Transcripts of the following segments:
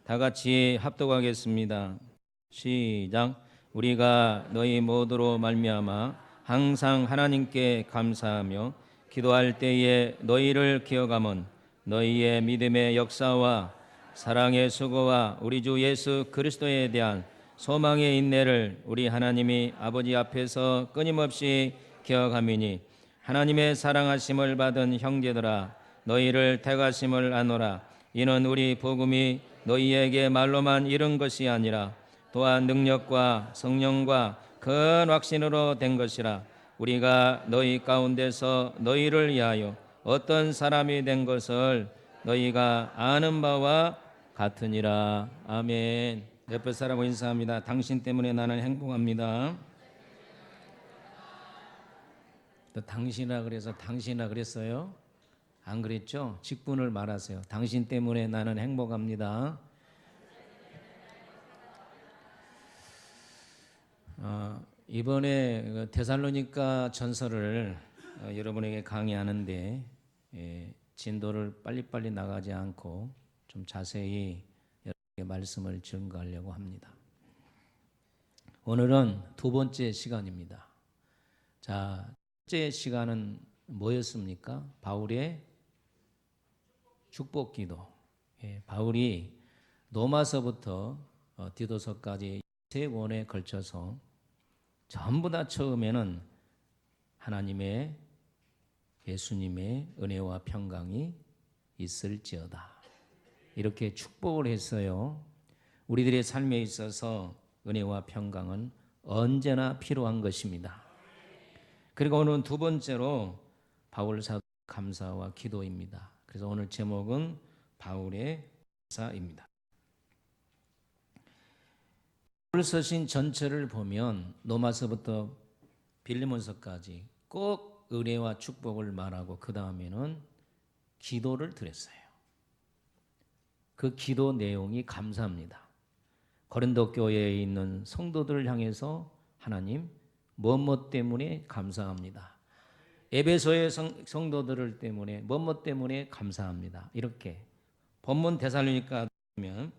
다 같이 합독하겠습니다. 시작. 우리가 너희 모두로 말미암아 항상 하나님께 감사하며 기도할 때에 너희를 기억함은 너희의 믿음의 역사와 사랑의 수고와 우리 주 예수 그리스도에 대한 소망의 인내를 우리 하나님이 아버지 앞에서 끊임없이 기억함이니 하나님의 사랑하심을 받은 형제들아 너희를 택하심을 아노라. 이는 우리 복음이 너희에게 말로만 이른 것이 아니라 또한 능력과 성령과 큰 확신으로 된 것이라. 우리가 너희 가운데서 너희를 위하여 어떤 사람이 된 것을 너희가 아는 바와 같으니라. 아멘. 옆에 사람하고 인사합니다. 당신 때문에 나는 행복합니다. 또 당신이라 그래서 당신이라 그랬어요? 안 그랬죠? 직분을 말하세요. 당신 때문에 나는 행복합니다. 이번에 데살로니가 전서를 여러분에게 강의하는데 진도를 빨리빨리 나가지 않고 좀 자세히 여러분에게 말씀을 증거하려고 합니다. 오늘은 두 번째 시간입니다. 자, 첫 번째 시간은 뭐였습니까? 바울의 축복기도. 바울이 로마서부터 디도서까지 세 권에 걸쳐서 전부 다 처음에는 하나님의 예수님의 은혜와 평강이 있을지어다 이렇게 축복을 했어요. 우리들의 삶에 있어서 은혜와 평강은 언제나 필요한 것입니다. 그리고 오늘은 두 번째로 바울 사도 감사와 기도입니다. 그래서 오늘 제목은 바울의 감사입니다. 바울 서신 전체를 보면 로마서부터 빌리몬서까지 꼭 은혜와 축복을 말하고 그 다음에는 기도를 드렸어요. 그 기도 내용이 감사합니다. 고린도 교회에 있는 성도들을 향해서 하나님 뭐뭐 때문에 감사합니다. 에베소의 성도들을 때문에 뭐뭐 때문에 감사합니다. 이렇게 본문 데살로니가 보면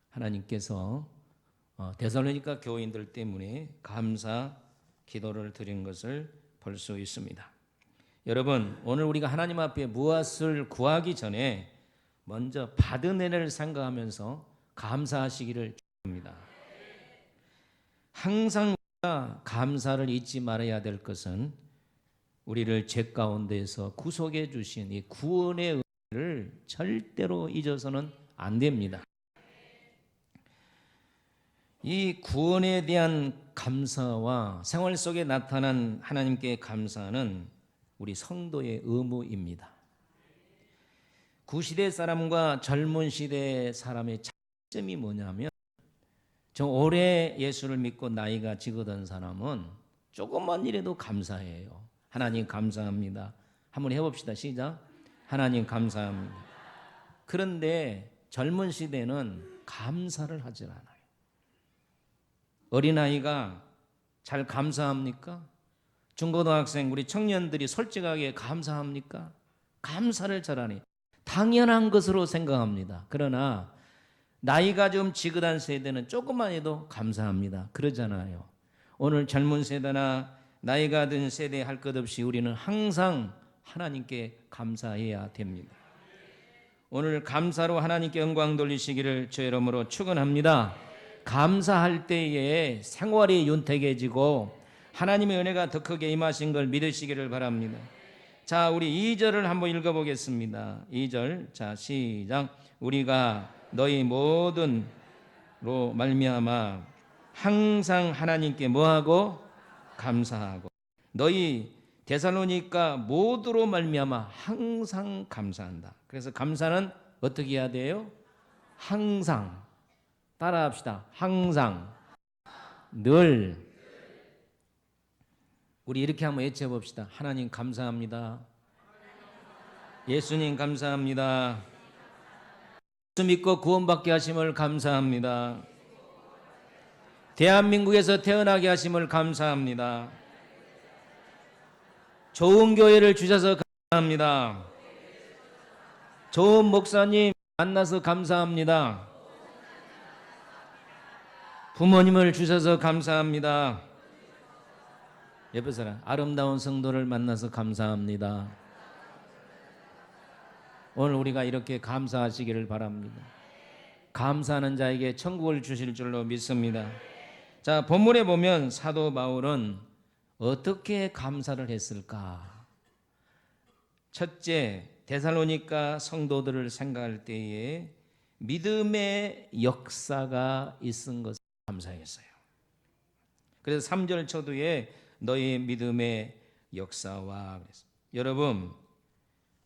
하나님께서 데살로니가 교인들 때문에 감사 기도를 드린 것을 볼 수 있습니다. 여러분, 오늘 우리가 하나님 앞에 무엇을 구하기 전에 먼저 받은 은혜를 생각하면서 감사하시기를 축복합니다. 항상 우리가 감사를 잊지 말아야 될 것은 우리를 죄 가운데서 구속해 주신 이 구원의 은혜를 절대로 잊어서는 안 됩니다. 이 구원에 대한 감사와 생활 속에 나타난 하나님께 감사는 우리 성도의 의무입니다. 구시대 사람과 젊은 시대 사람의 차이점이 뭐냐면 좀 오래 예수를 믿고 나이가 지거든 사람은 조금만 일해도 감사해요. 하나님 감사합니다. 한번 해봅시다. 시작. 하나님 감사합니다. 그런데 젊은 시대는 감사를 하지 않아요. 어린아이가 잘 감사합니까? 중고등학생 우리 청년들이 솔직하게 감사합니까? 감사를 잘 안 해요. 당연한 것으로 생각합니다. 그러나 나이가 좀 지긋한 세대는 조금만 해도 감사합니다. 그러잖아요. 오늘 젊은 세대나 나이가 든 세대 할 것 없이 우리는 항상 하나님께 감사해야 됩니다. 오늘 감사로 하나님께 영광 돌리시기를 저 이름으로 축원합니다. 감사할 때에 생활이 윤택해지고 하나님의 은혜가 더 크게 임하신 걸 믿으시기를 바랍니다. 자, 우리 2절을 한번 읽어보겠습니다. 2절, 자 시작. 우리가 너희 모든로 말미암아 항상 하나님께 뭐하고? 감사하고. 너희 데살로니가 모두로 말미암아 항상 감사한다. 그래서 감사는 어떻게 해야 돼요? 항상. 따라합시다. 항상, 늘. 우리 이렇게 한번 외쳐봅시다. 하나님 감사합니다. 예수님 감사합니다. 예수 믿고 구원받게 하심을 감사합니다. 대한민국에서 태어나게 하심을 감사합니다. 좋은 교회를 주셔서 감사합니다. 좋은 목사님 만나서 감사합니다. 부모님을 주셔서 감사합니다. 옆에 사람, 아름다운 성도를 만나서 감사합니다. 오늘 우리가 이렇게 감사하시기를 바랍니다. 감사하는 자에게 천국을 주실 줄로 믿습니다. 자, 본문에 보면 사도 바울은 어떻게 감사를 했을까? 첫째, 데살로니가 성도들을 생각할 때에 믿음의 역사가 있은 것을 감사했어요. 그래서 3절 초두에 너희 믿음의 역사와 그랬어요. 여러분,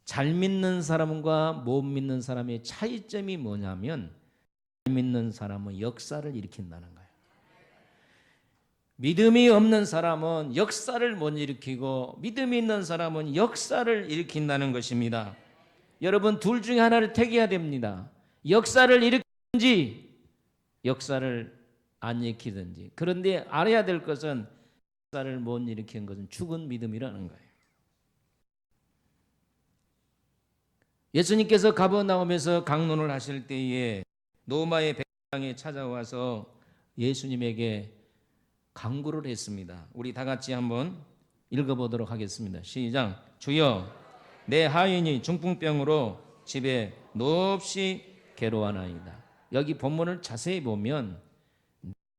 잘 믿는 사람과 못 믿는 사람의 차이점이 뭐냐면, 잘 믿는 사람은 역사를 일으킨다는 거예요. 믿음이 없는 사람은 역사를 못 일으키고, 믿음이 있는 사람은 역사를 일으킨다는 것입니다. 여러분, 둘 중에 하나를 택해야 됩니다. 역사를 일으키든지 역사를 안 일으키든지. 그런데 알아야 될 것은 역사를 못 일으키는 것은 죽은 믿음이라는 거예요. 예수님께서 가버나움에서 강론을 하실 때에 노마의 백성이 찾아와서 예수님에게 간구를 했습니다. 우리 다 같이 한번 읽어보도록 하겠습니다. 시작. 주여, 내 하인이 중풍병으로 집에 몹시 괴로워하나이다. 여기 본문을 자세히 보면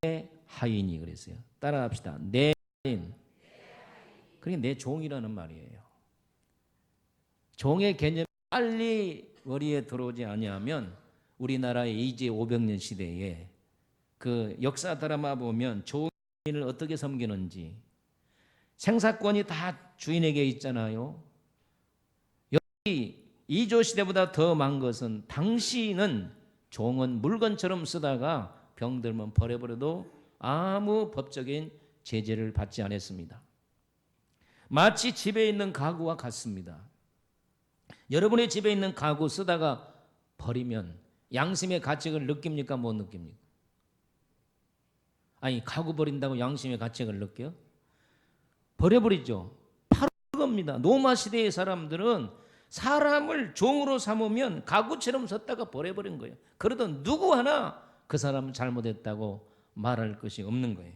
내 하인이 그랬어요. 따라합시다. 내 하인. 그게 내 종이라는 말이에요. 종의 개념이 빨리 머리에 들어오지 아니하면 우리나라의 이제 500년 시대에 그 역사 드라마 보면 주인을 어떻게 섬기는지 생사권이 다 주인에게 있잖아요. 여기 이조 시대보다 더 많은 것은 당시는 종은 물건처럼 쓰다가 병들면 버려버려도 아무 법적인 제재를 받지 않았습니다. 마치 집에 있는 가구와 같습니다. 여러분의 집에 있는 가구 쓰다가 버리면 양심의 가책을 느낍니까? 못 느낍니까? 아니, 가구 버린다고 양심의 가책을 느껴요? 버려버리죠. 바로 그겁니다. 노마 시대의 사람들은 사람을 종으로 삼으면 가구처럼 썼다가 버려버린 거예요. 그러던 누구 하나 그 사람은 잘못했다고 말할 것이 없는 거예요.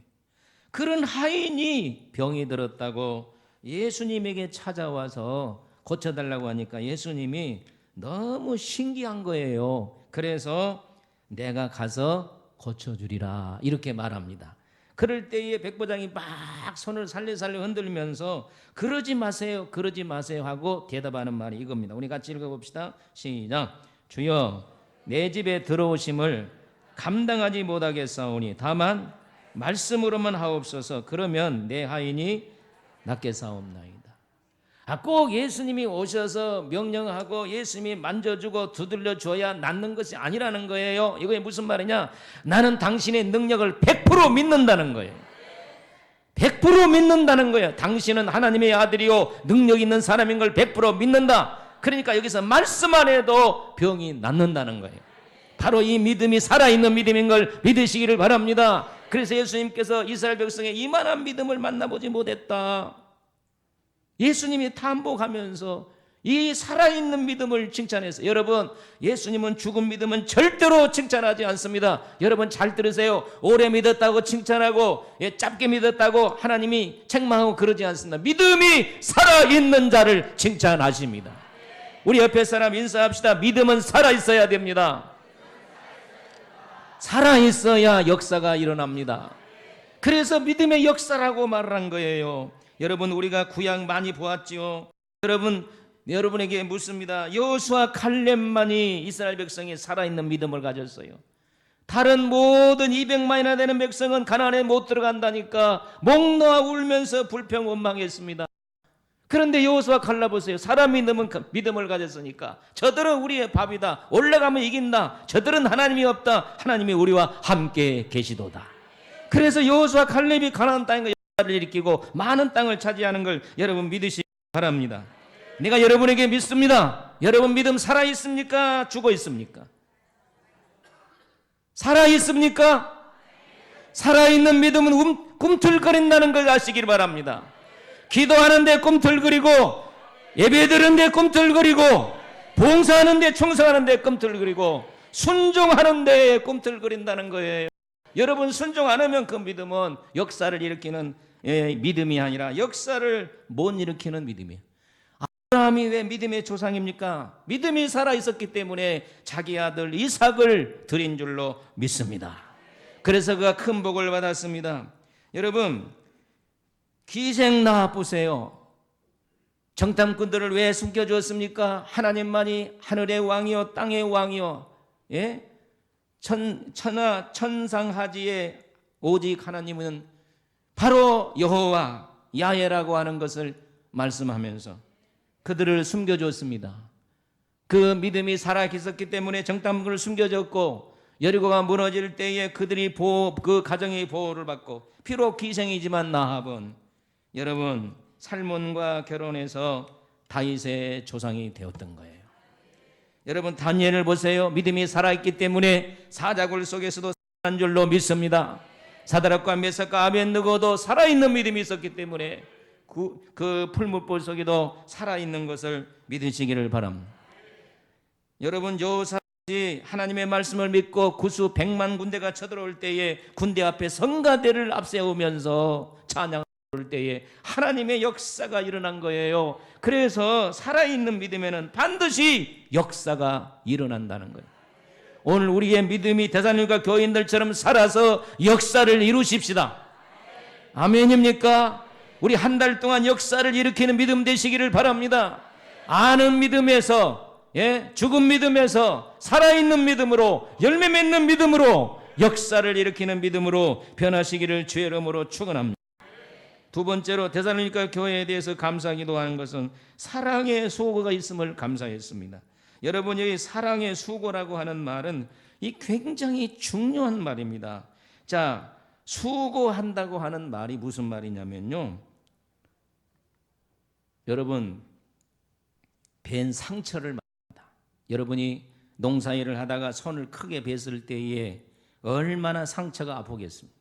그런 하인이 병이 들었다고 예수님에게 찾아와서 고쳐달라고 하니까 예수님이 너무 신기한 거예요. 그래서 내가 가서 고쳐주리라 이렇게 말합니다. 그럴 때에 백부장이 막 손을 살려살려 흔들면서 그러지 마세요, 그러지 마세요 하고 대답하는 말이 이겁니다. 우리 같이 읽어봅시다. 시작. 주여, 내 집에 들어오심을 감당하지 못하겠사오니 다만 말씀으로만 하옵소서. 그러면 내 하인이 낫게 사옵나이다. 꼭 예수님이 오셔서 명령하고 예수님이 만져주고 두들려 줘야 낫는 것이 아니라는 거예요. 이게 무슨 말이냐? 나는 당신의 능력을 100% 믿는다는 거예요. 100% 믿는다는 거예요. 당신은 하나님의 아들이요 능력 있는 사람인 걸 100% 믿는다. 그러니까 여기서 말씀만 해도 병이 낫는다는 거예요. 바로 이 믿음이 살아있는 믿음인 걸 믿으시기를 바랍니다. 그래서 예수님께서 이스라엘 백성의 이만한 믿음을 만나보지 못했다. 예수님이 탐복하면서 이 살아있는 믿음을 칭찬했어요. 여러분, 예수님은 죽은 믿음은 절대로 칭찬하지 않습니다. 여러분 잘 들으세요. 오래 믿었다고 칭찬하고 짧게 믿었다고 하나님이 책망하고 그러지 않습니다. 믿음이 살아있는 자를 칭찬하십니다. 우리 옆에 사람 인사합시다. 믿음은 살아있어야 됩니다. 살아있어야 역사가 일어납니다. 그래서 믿음의 역사라고 말한 거예요. 여러분, 우리가 구약 많이 보았지요. 여러분에게 묻습니다. 여호수아 칼렙만이 이스라엘 백성이 살아있는 믿음을 가졌어요. 다른 모든 200만이나 되는 백성은 가나안에 못 들어간다니까 목 놓아 울면서 불평 원망했습니다. 그런데 여호수아 칼렙 보세요. 사람 믿음을 가졌으니까 저들은 우리의 밥이다. 올라가면 이긴다. 저들은 하나님이 없다. 하나님이 우리와 함께 계시도다. 그래서 여호수아 칼렙이 가나안 땅에 를 일으키고 많은 땅을 차지하는 걸 여러분 믿으시기 바랍니다. 내가 여러분에게 믿습니다. 여러분 믿음 살아있습니까? 죽어있습니까? 살아있습니까? 살아있는 믿음은 꿈틀거린다는 걸 아시길 바랍니다. 기도하는데 꿈틀거리고 예배드리는데 꿈틀거리고 봉사하는데 충성하는데 꿈틀거리고 순종하는데 꿈틀거린다는 거예요. 여러분 순종 안 하면 그 믿음은 역사를 일으키는 믿음이 아니라 역사를 못 일으키는 믿음이에요. 아브라함이 왜 믿음의 조상입니까? 믿음이 살아있었기 때문에 자기 아들 이삭을 드린 줄로 믿습니다. 그래서 그가 큰 복을 받았습니다. 여러분 기생 라합 보세요. 정탐꾼들을 왜 숨겨주었습니까? 하나님만이 하늘의 왕이요 땅의 왕이요 천하 천상하지에 오직 하나님은 바로 여호와 야훼라고 하는 것을 말씀하면서 그들을 숨겨줬습니다. 그 믿음이 살아있었기 때문에 정탐꾼을 숨겨줬고 여리고가 무너질 때에 그들이 그 가정의 보호를 받고 비록 기생이지만 라합은 여러분 살몬과 결혼해서 다윗의 조상이 되었던 거예요. 여러분 다니엘을 보세요. 믿음이 살아있기 때문에 사자굴 속에서도 살아난 줄로 믿습니다. 사드락과 메삭과 아벳느고도 살아있는 믿음이 있었기 때문에 그 풀무불 속에도 살아있는 것을 믿으시기를 바랍니다. 여러분 여호사밧이 하나님의 말씀을 믿고 구수 100만 군대가 쳐들어올 때에 군대 앞에 성가대를 앞세우면서 찬양을 올 때에 하나님의 역사가 일어난 거예요. 그래서 살아있는 믿음에는 반드시 역사가 일어난다는 거예요. 오늘 우리의 믿음이 대사님과 교인들처럼 살아서 역사를 이루십시다. 아멘입니까? 우리 한 달 동안 역사를 일으키는 믿음 되시기를 바랍니다. 아는 믿음에서 죽은 믿음에서 살아있는 믿음으로 열매 맺는 믿음으로 역사를 일으키는 믿음으로 변하시기를 주의 이름으로 축원합니다. 두 번째로 데살로니가 교회에 대해서 감사하기도 하는 것은 사랑의 수고가 있음을 감사했습니다. 여러분 여기 사랑의 수고라고 하는 말은 이 굉장히 중요한 말입니다. 자, 수고한다고 하는 말이 무슨 말이냐면요, 여러분 벤 상처를 말합니다. 여러분이 농사일을 하다가 손을 크게 뱄을 때에 얼마나 상처가 아프겠습니까?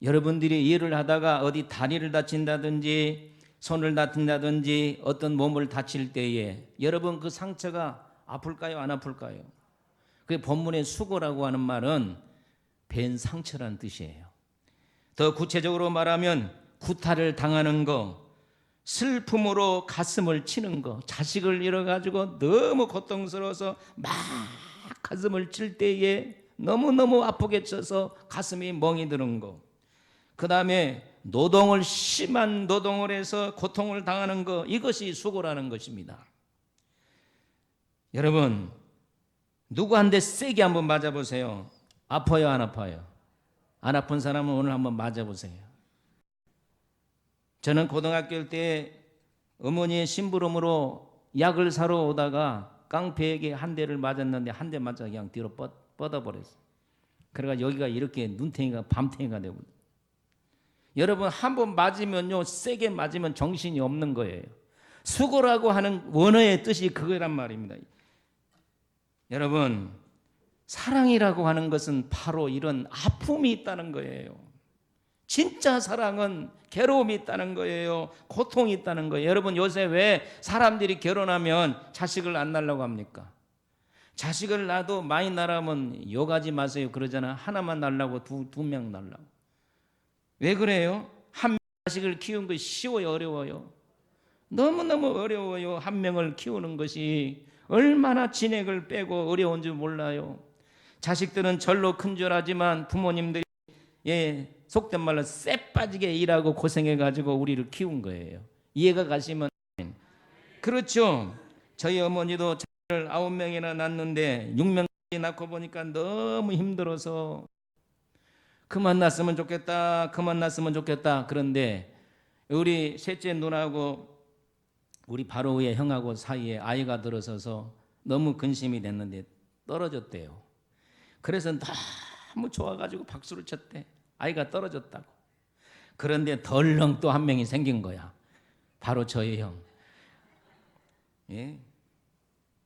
여러분들이 일을 하다가 어디 다리를 다친다든지 손을 다친다든지 어떤 몸을 다칠 때에 여러분 그 상처가 아플까요? 안 아플까요? 그 본문의 수고라고 하는 말은 벤 상처란 뜻이에요. 더 구체적으로 말하면 구타를 당하는 거, 슬픔으로 가슴을 치는 거, 자식을 잃어가지고 너무 고통스러워서 막 가슴을 칠 때에 너무너무 아프게 쳐서 가슴이 멍이 드는 거, 그 다음에 심한 노동을 해서 고통을 당하는 거, 이것이 수고라는 것입니다. 여러분 누구한테 세게 한번 맞아보세요. 아파요 안 아파요? 안 아픈 사람은 오늘 한번 맞아보세요. 저는 고등학교 때 어머니의 심부름으로 약을 사러 오다가 깡패에게 한 대를 맞았는데 한 대 맞아 그냥 뒤로 뻗어버렸어요. 그래가 여기가 이렇게 눈탱이가 밤탱이가 되고, 여러분 한 번 맞으면요 세게 맞으면 정신이 없는 거예요. 수고라고 하는 원어의 뜻이 그거란 말입니다. 여러분 사랑이라고 하는 것은 바로 이런 아픔이 있다는 거예요. 진짜 사랑은 괴로움이 있다는 거예요. 고통이 있다는 거예요. 여러분 요새 왜 사람들이 결혼하면 자식을 안 낳으려고 합니까? 자식을 낳아도 많이 낳으면 욕하지 마세요 그러잖아. 하나만 낳으려고 두 명 낳으려고. 왜 그래요? 한 명 자식을 키우는 것이 쉬워요 어려워요? 너무너무 어려워요. 한 명을 키우는 것이 얼마나 진액을 빼고 어려운 줄 몰라요. 자식들은 절로 큰 줄 알지만 부모님들이 속된 말로 쎄 빠지게 일하고 고생해가지고 우리를 키운 거예요. 이해가 가시면. 그렇죠. 저희 어머니도 자식을 9명이나 낳는데 6명까지 낳고 보니까 너무 힘들어서 그만 낳았으면 좋겠다, 그만 낳았으면 좋겠다. 그런데 우리 셋째 누나하고 우리 바로 위에 형하고 사이에 아이가 들어서서 너무 근심이 됐는데 떨어졌대요. 그래서 너무 좋아가지고 박수를 쳤대. 아이가 떨어졌다고. 그런데 덜렁 또 한 명이 생긴 거야. 바로 저희 형.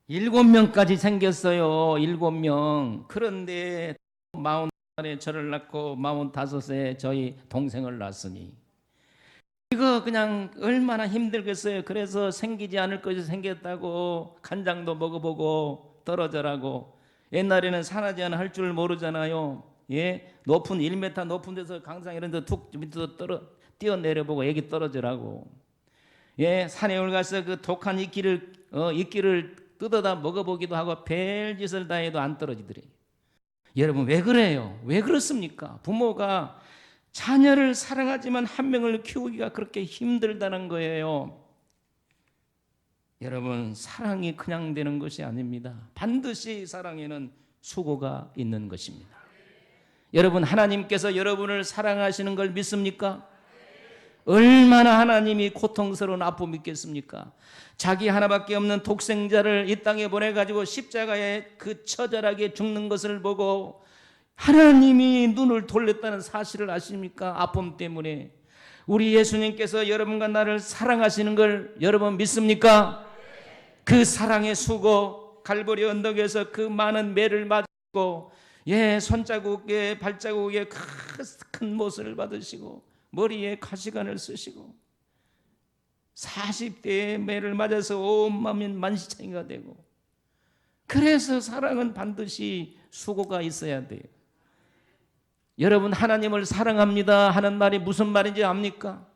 7명까지 생겼어요. 7명. 그런데 40살에 저를 낳고 45세 저희 동생을 낳았으니 이거 그냥 얼마나 힘들겠어요. 그래서 생기지 않을 것이 생겼다고 간장도 먹어보고 떨어져라고. 옛날에는 산화제한 할 줄 모르잖아요. 예, 높은 1m 높은 데서 강상 이런 데 툭 밑으로 뛰어내려보고 애기 떨어지라고. 예, 산에 올라가서 그 독한 이끼를 뜯어다 먹어보기도 하고 별짓을 다 해도 안 떨어지더래. 여러분 왜 그래요? 왜 그렇습니까? 부모가 자녀를 사랑하지만 한 명을 키우기가 그렇게 힘들다는 거예요. 여러분 사랑이 그냥 되는 것이 아닙니다. 반드시 사랑에는 수고가 있는 것입니다. 여러분 하나님께서 여러분을 사랑하시는 걸 믿습니까? 얼마나 하나님이 고통스러운 아픔이 있겠습니까? 자기 하나밖에 없는 독생자를 이 땅에 보내가지고 십자가에 그 처절하게 죽는 것을 보고 하나님이 눈을 돌렸다는 사실을 아십니까? 아픔 때문에. 우리 예수님께서 여러분과 나를 사랑하시는 걸 여러분 믿습니까? 그 사랑의 수고, 갈보리 언덕에서 그 많은 매를 맞고 손자국에 발자국에 큰 못을 받으시고 머리에 가시관을 쓰시고 40대에 매를 맞아서 온 마음이 만시창이가 되고, 그래서 사랑은 반드시 수고가 있어야 돼요. 여러분 하나님을 사랑합니다 하는 말이 무슨 말인지 압니까?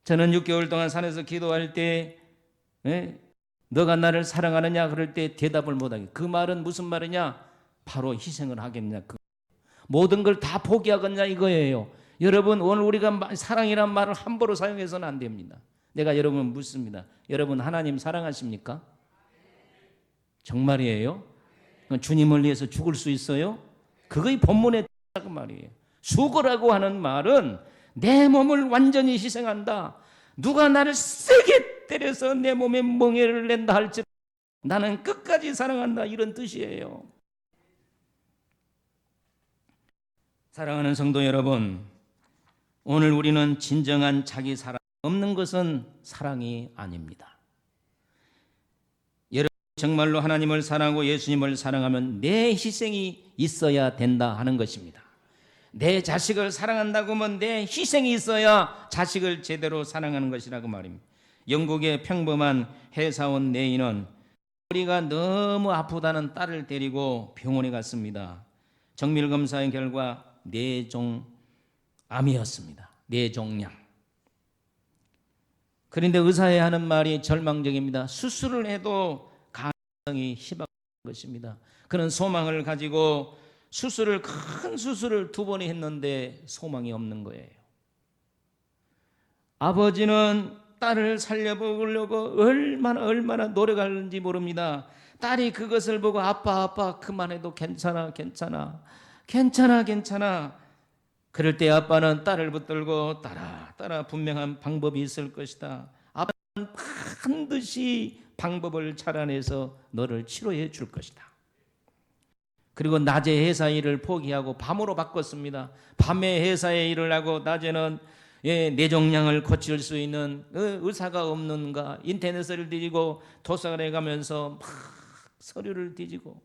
저는 6개월 동안 산에서 기도할 때 너가 나를 사랑하느냐 그럴 때 대답을 못하게. 그 말은 무슨 말이냐? 바로 희생을 하겠냐, 모든 걸 다 포기하겠냐 이거예요. 여러분 오늘 우리가 사랑이란 말을 함부로 사용해서는 안 됩니다. 내가 여러분 묻습니다. 여러분 하나님 사랑하십니까? 정말이에요? 주님을 위해서 죽을 수 있어요? 그거의 본문의 말이에요. 죽으라고 하는 말은 내 몸을 완전히 희생한다. 누가 나를 세게 때려서 내 몸에 멍에를 낸다 할지라도 나는 끝까지 사랑한다, 이런 뜻이에요. 사랑하는 성도 여러분, 오늘 우리는 진정한 자기 사랑 없는 것은 사랑이 아닙니다. 여러분 정말로 하나님을 사랑하고 예수님을 사랑하면 내 희생이 있어야 된다 하는 것입니다. 내 자식을 사랑한다고 하면 내 희생이 있어야 자식을 제대로 사랑하는 것이라고 말입니다. 영국의 평범한 회사원 네이는 머리가 너무 아프다는 딸을 데리고 병원에 갔습니다. 정밀검사의 결과 뇌종암이었습니다. 뇌종양. 그런데 의사의 하는 말이 절망적입니다. 수술을 해도 가능성이 희박한 것입니다. 그는 소망을 가지고 큰 수술을 2번이 했는데 소망이 없는 거예요. 아버지는 딸을 살려보려고 얼마나 노력하는지 모릅니다. 딸이 그것을 보고 아빠 그만해도 괜찮아. 그럴 때 아빠는 딸을 붙들고 따라 분명한 방법이 있을 것이다. 아빠는 반드시 방법을 찾아내서 너를 치료해 줄 것이다. 그리고 낮에 회사 일을 포기하고 밤으로 바꿨습니다. 밤에 회사에 일을 하고 낮에는 뇌종양을 고칠 수 있는 의사가 없는가 인터넷을 뒤지고 도서관에 가면서 막 서류를 뒤지고.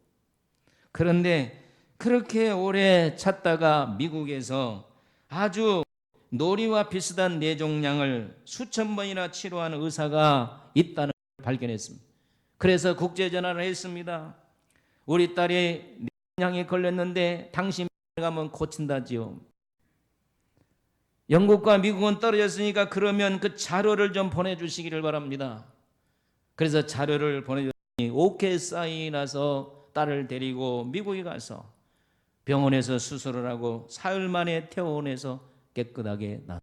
그런데 그렇게 오래 찾다가 미국에서 아주 놀이와 비슷한 뇌종양을 수천 번이나 치료하는 의사가 있다는 걸 발견했습니다. 그래서 국제전화를 했습니다. 우리 딸이 뇌종양에 걸렸는데 당신 가면 고친다지요. 영국과 미국은 떨어졌으니까 그러면 그 자료를 좀 보내주시기를 바랍니다. 그래서 자료를 보내줬더니 오케이 사인이 나서 딸을 데리고 미국에 가서 병원에서 수술을 하고 사흘 만에 퇴원해서 깨끗하게 나았어요.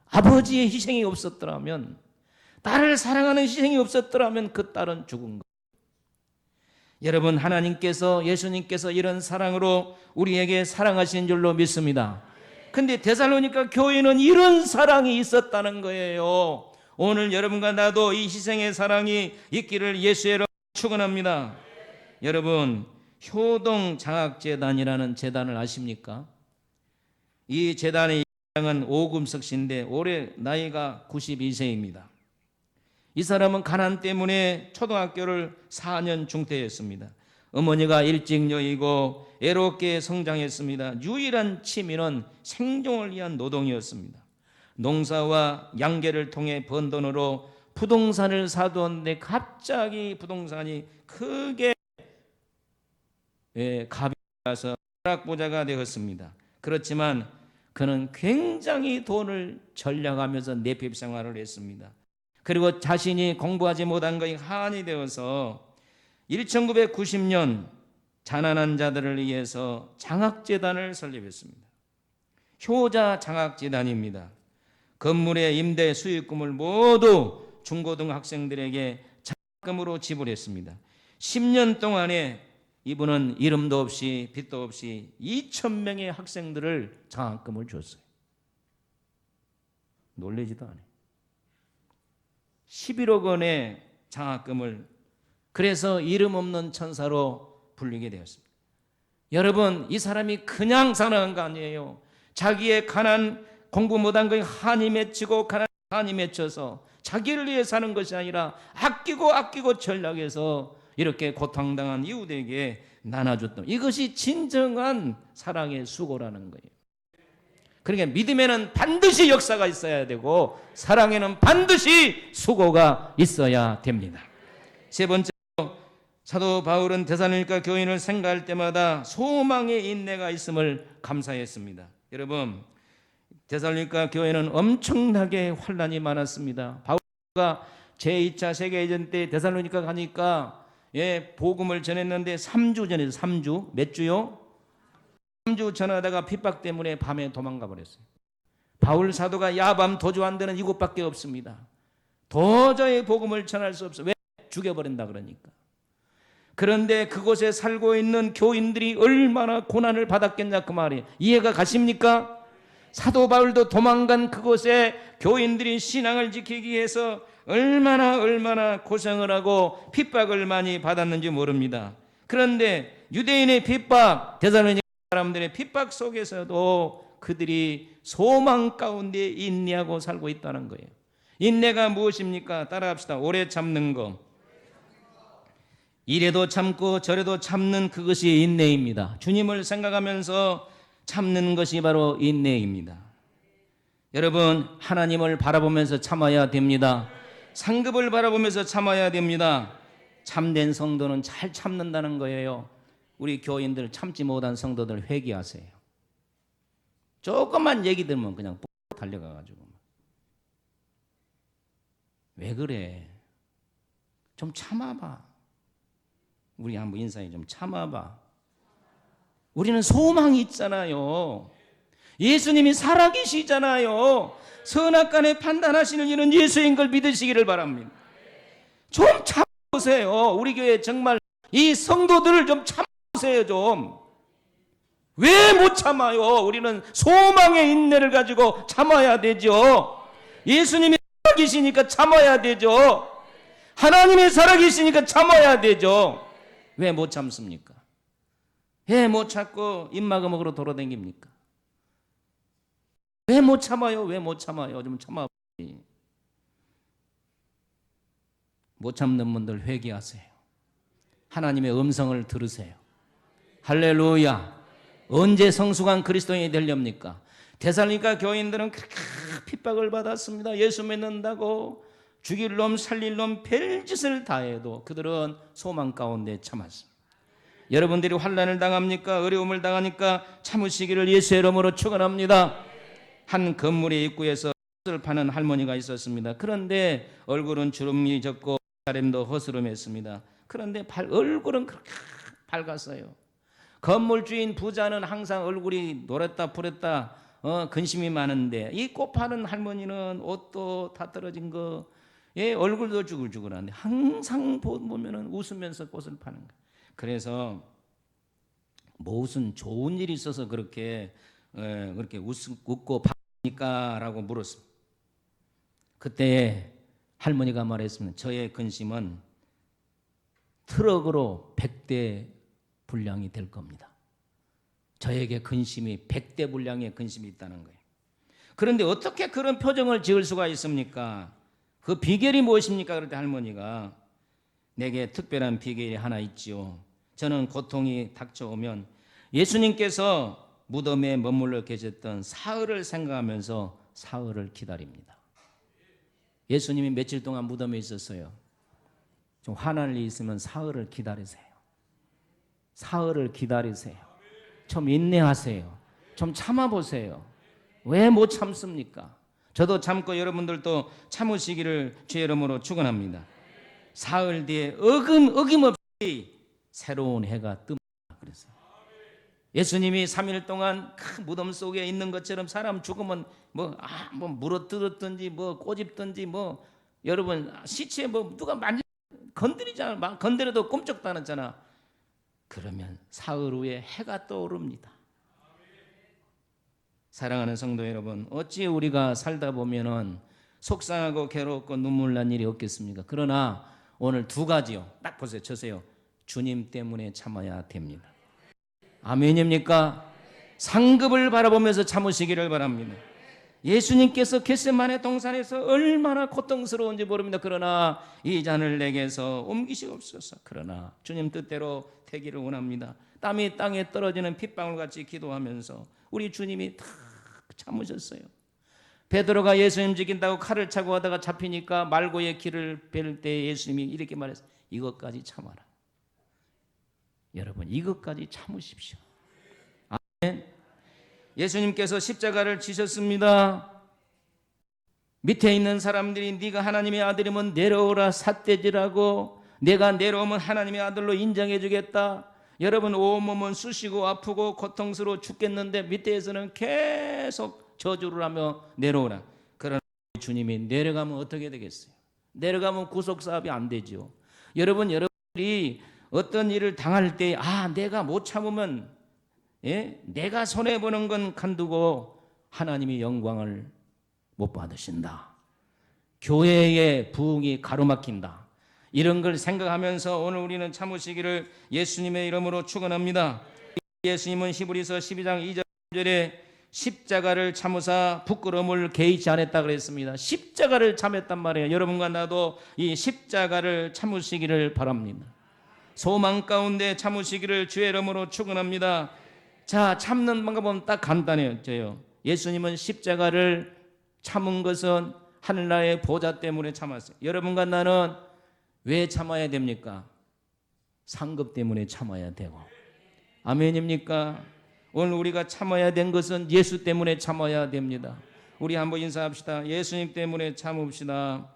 아버지의 희생이 없었더라면, 딸을 사랑하는 희생이 없었더라면 그 딸은 죽은 거예요. 여러분 하나님께서, 예수님께서 이런 사랑으로 우리에게 사랑하신 줄로 믿습니다. 근데 데살로니가 교회는 이런 사랑이 있었다는 거예요. 오늘 여러분과 나도 이 희생의 사랑이 있기를 예수의 이름으로 축원합니다. 여러분 효동장학재단이라는 재단을 아십니까? 이 재단의 이장은 오금석 씨인데 올해 나이가 92세입니다. 이 사람은 가난 때문에 초등학교를 4년 중퇴했습니다. 어머니가 일찍 여의고 애롭게 성장했습니다. 유일한 취미는 생존을 위한 노동이었습니다. 농사와 양계를 통해 번 돈으로 부동산을 사두었는데 갑자기 부동산이 크게 값이 가서 벼락부자가 되었습니다. 그렇지만 그는 굉장히 돈을 절약하면서 내핍 생활을 했습니다. 그리고 자신이 공부하지 못한 것이 한이 되어서 1990년 가난한 자들을 위해서 장학재단을 설립했습니다. 효자 장학재단입니다. 건물의 임대 수익금을 모두 중고등학생들에게 장학금으로 지불했습니다. 10년 동안에 이분은 이름도 없이 빚도 없이 2,000명의 학생들을 장학금을 줬어요. 놀라지도 않아요. 11억 원의 장학금을, 그래서 이름 없는 천사로 불리게 되었습니다. 여러분, 이 사람이 그냥 살아간 거 아니에요. 자기의 가난, 공부 못한 거에 한이 맺히고 가난 한이 맺혀서 자기를 위해 사는 것이 아니라 아끼고 전략해서 이렇게 고통당한 이웃에게 나눠줬던, 이것이 진정한 사랑의 수고라는 거예요. 그러니까 믿음에는 반드시 역사가 있어야 되고 사랑에는 반드시 수고가 있어야 됩니다. 세 번째로, 사도 바울은 데살로니가 교인을 생각할 때마다 소망의 인내가 있음을 감사했습니다. 여러분, 데살로니가 교회는 엄청나게 환난이 많았습니다. 바울가 제2차 세계대전 때 데살로니가 가니까 복음을 전했는데 3주 전에서 3주, 몇 주요? 3주 전하다가 핍박 때문에 밤에 도망가 버렸어요. 바울 사도가 야밤 도주한 데는 이곳밖에 없습니다. 도저히 복음을 전할 수 없어. 왜? 죽여버린다 그러니까. 그런데 그곳에 살고 있는 교인들이 얼마나 고난을 받았겠냐 그 말이에요. 이해가 가십니까? 사도 바울도 도망간 그곳에 교인들이 신앙을 지키기 위해서 얼마나 고생을 하고 핍박을 많이 받았는지 모릅니다. 그런데 유대인의 핍박, 데살로니가 사람들의 핍박 속에서도 그들이 소망 가운데 인내하고 살고 있다는 거예요. 인내가 무엇입니까? 따라합시다. 오래 참는 거. 이래도 참고 저래도 참는 그것이 인내입니다. 주님을 생각하면서 참는 것이 바로 인내입니다. 여러분, 하나님을 바라보면서 참아야 됩니다. 상급을 바라보면서 참아야 됩니다. 참된 성도는 잘 참는다는 거예요. 우리 교인들 참지 못한 성도들 회개하세요. 조금만 얘기 들으면 그냥 달려가가지고 왜 그래? 좀 참아봐. 우리 한번 인사해. 좀 참아봐. 우리는 소망이 있잖아요. 예수님이 살아계시잖아요. 선악간에 판단하시는 이는 예수인 걸 믿으시기를 바랍니다. 좀 참으세요. 우리 교회 정말 이 성도들을 좀 참으세요. 좀. 왜 못 참아요? 우리는 소망의 인내를 가지고 참아야 되죠. 예수님이 살아계시니까 참아야 되죠. 하나님이 살아계시니까 참아야 되죠. 왜 못 참습니까? 왜 못 참고 입마금으로 돌아다닙니까? 왜 못 참아요? 왜 못 참아요? 좀 참아. 못 참는 분들 회개하세요. 하나님의 음성을 들으세요. 할렐루야. 언제 성숙한 그리스도인이 되렵니까? 데살로니가 교인들은 그렇게 핍박을 받았습니다. 예수 믿는다고 죽일 놈 살릴 놈 별짓을 다 해도 그들은 소망 가운데 참았습니다. 여러분들이 환난을 당합니까? 어려움을 당하니까 참으시기를 예수의 이름으로 축원합니다. 한 건물의 입구에서 옷을 파는 할머니가 있었습니다. 그런데 얼굴은 주름이 졌고 자렘도 허스름했습니다. 그런데 얼굴은 그렇게 밝았어요. 건물주인 부자는 항상 얼굴이 노랬다 푸랬다 근심이 많은데 이 꽃 파는 할머니는 옷도 다 떨어진 거, 얼굴도 쭈글쭈글한데 항상 보면은 웃으면서 꽃을 파는 거예요. 그래서 무슨 좋은 일이 있어서 그렇게 웃고 파니까라고 물었습니다. 그때 할머니가 말했습니다. 저의 근심은 트럭으로 100대 분량이 될 겁니다. 저에게 근심이 100대 분량의 근심이 있다는 거예요. 그런데 어떻게 그런 표정을 지을 수가 있습니까? 그 비결이 무엇입니까? 그럴 때 할머니가 내게 특별한 비결이 하나 있지요. 저는 고통이 닥쳐오면 예수님께서 무덤에 머물러 계셨던 사흘을 생각하면서 사흘을 기다립니다. 예수님이 며칠 동안 무덤에 있었어요. 좀 화날 일이 있으면 사흘을 기다리세요. 사흘을 기다리세요. 좀 인내하세요. 좀 참아보세요. 왜 못 참습니까? 저도 참고 여러분들도 참으시기를 주의 이름으로 축원합니다. 사흘 뒤에 어김없이 새로운 해가 뜹니다. 그래서 예수님이 3일 동안 큰 무덤 속에 있는 것처럼 사람 죽으면 뭐 물어뜯었든지 뭐 꼬집든지 뭐 여러분 시체에 뭐 누가 건드리잖아. 건드려도 꼼짝도 안 했잖아. 그러면 사흘 후에 해가 떠오릅니다. 사랑하는 성도 여러분, 어찌 우리가 살다 보면은 속상하고 괴롭고 눈물 난 일이 없겠습니까? 그러나 오늘 두 가지요. 딱 보세요. 저세요. 주님 때문에 참아야 됩니다. 아멘입니까? 상급을 바라보면서 참으시기를 바랍니다. 예수님께서 겟세마네 동산에서 얼마나 고통스러운지 모릅니다. 그러나 이 잔을 내게서 옮기시옵소서. 그러나 주님 뜻대로 되기를 원합니다. 땀이 땅에 떨어지는 핏방울같이 기도하면서 우리 주님이 다 참으셨어요. 베드로가 예수님 죽인다고 칼을 차고 하다가 잡히니까 말고의 길을 벨 때 예수님이 이렇게 말했어요. 이것까지 참아라. 여러분, 이것까지 참으십시오. 아멘. 예수님께서 십자가를 지셨습니다. 밑에 있는 사람들이 네가 하나님의 아들이면 내려오라 삿대질하고 내가 내려오면 하나님의 아들로 인정해 주겠다. 여러분 온몸은 쑤시고 아프고 고통스러워 죽겠는데 밑에서는 계속 저주를 하며 내려오라. 그러나 주님이 내려가면 어떻게 되겠어요? 내려가면 구속사업이 안 되죠. 여러분들이 어떤 일을 당할 때 내가 못 참으면 내가 손해보는 건 간두고 하나님이 영광을 못 받으신다. 교회의 부흥이 가로막힌다. 이런 걸 생각하면서 오늘 우리는 참으시기를 예수님의 이름으로 축원합니다. 예수님은 히브리서 12장 2절에 십자가를 참으사 부끄러움을 개의치 않았다 그랬습니다. 십자가를 참았단 말이에요. 여러분과 나도 이 십자가를 참으시기를 바랍니다. 소망 가운데 참으시기를 주의 이름으로 축원합니다. 자, 참는 방법은 딱 간단해요. 예수님은 십자가를 참은 것은 하늘나라의 보좌 때문에 참았어요. 여러분과 나는 왜 참아야 됩니까? 상급 때문에 참아야 되고. 아멘입니까? 오늘 우리가 참아야 된 것은 예수 때문에 참아야 됩니다. 우리 한번 인사합시다. 예수님 때문에 참읍시다.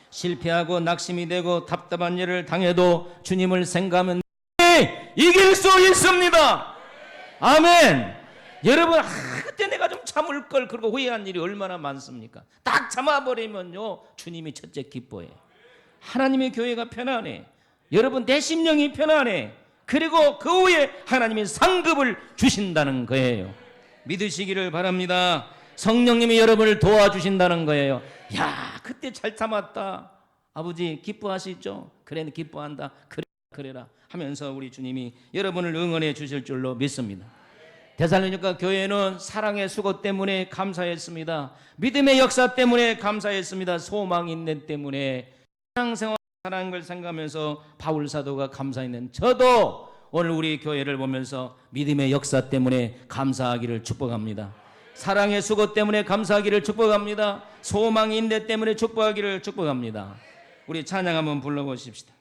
실패하고 낙심이 되고 답답한 일을 당해도 주님을 생각하면 이길 수 있습니다. 아멘. 여러분 그때 내가 좀 참을 걸 그러고 후회한 일이 얼마나 많습니까? 딱 참아버리면요 주님이 첫째 기뻐해. 하나님의 교회가 편안해. 여러분 내 심령이 편안해. 그리고 그 후에 하나님이 상급을 주신다는 거예요. 믿으시기를 바랍니다. 성령님이 여러분을 도와주신다는 거예요. 야 그때 잘 참았다. 아버지 기뻐하시죠? 그래 기뻐한다. 그래라 하면서 우리 주님이 여러분을 응원해 주실 줄로 믿습니다. 데살로니가 교회는 사랑의 수고 때문에 감사했습니다. 믿음의 역사 때문에 감사했습니다. 소망 인내 때문에 신앙생활 사랑하는 걸 생각하면서 바울 사도가 감사했는 저도 오늘 우리 교회를 보면서 믿음의 역사 때문에 감사하기를 축복합니다. 사랑의 수고 때문에 감사하기를 축복합니다. 소망 인내 때문에 축복하기를 축복합니다. 우리 찬양 한번 불러보십시다.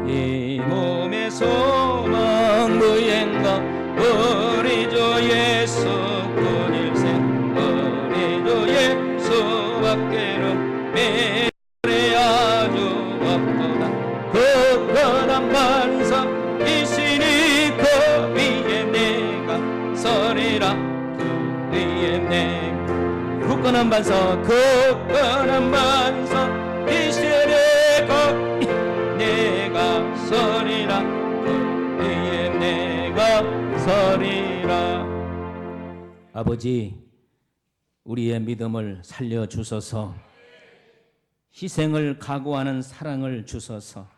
이 몸의 소망 무행가 우리 주 예수 그일세 우리 주 예수밖에는 매래 아주 없도다. 굳건한 반석이시니 그 위에 내가 서리라. 그 위에 내가 굳건한 반석 굳건한 반석이시니 내가 서리라. 그 위에 내가 서리라. 아버지 우리의 믿음을 살려주소서. 희생을 각오하는 사랑을 주소서.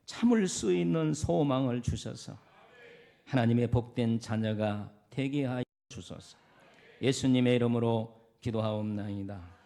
참을 수 있는 소망을 주셔서 하나님의 복된 자녀가 되게 하여 주소서. 예수님의 이름으로 기도하옵나이다.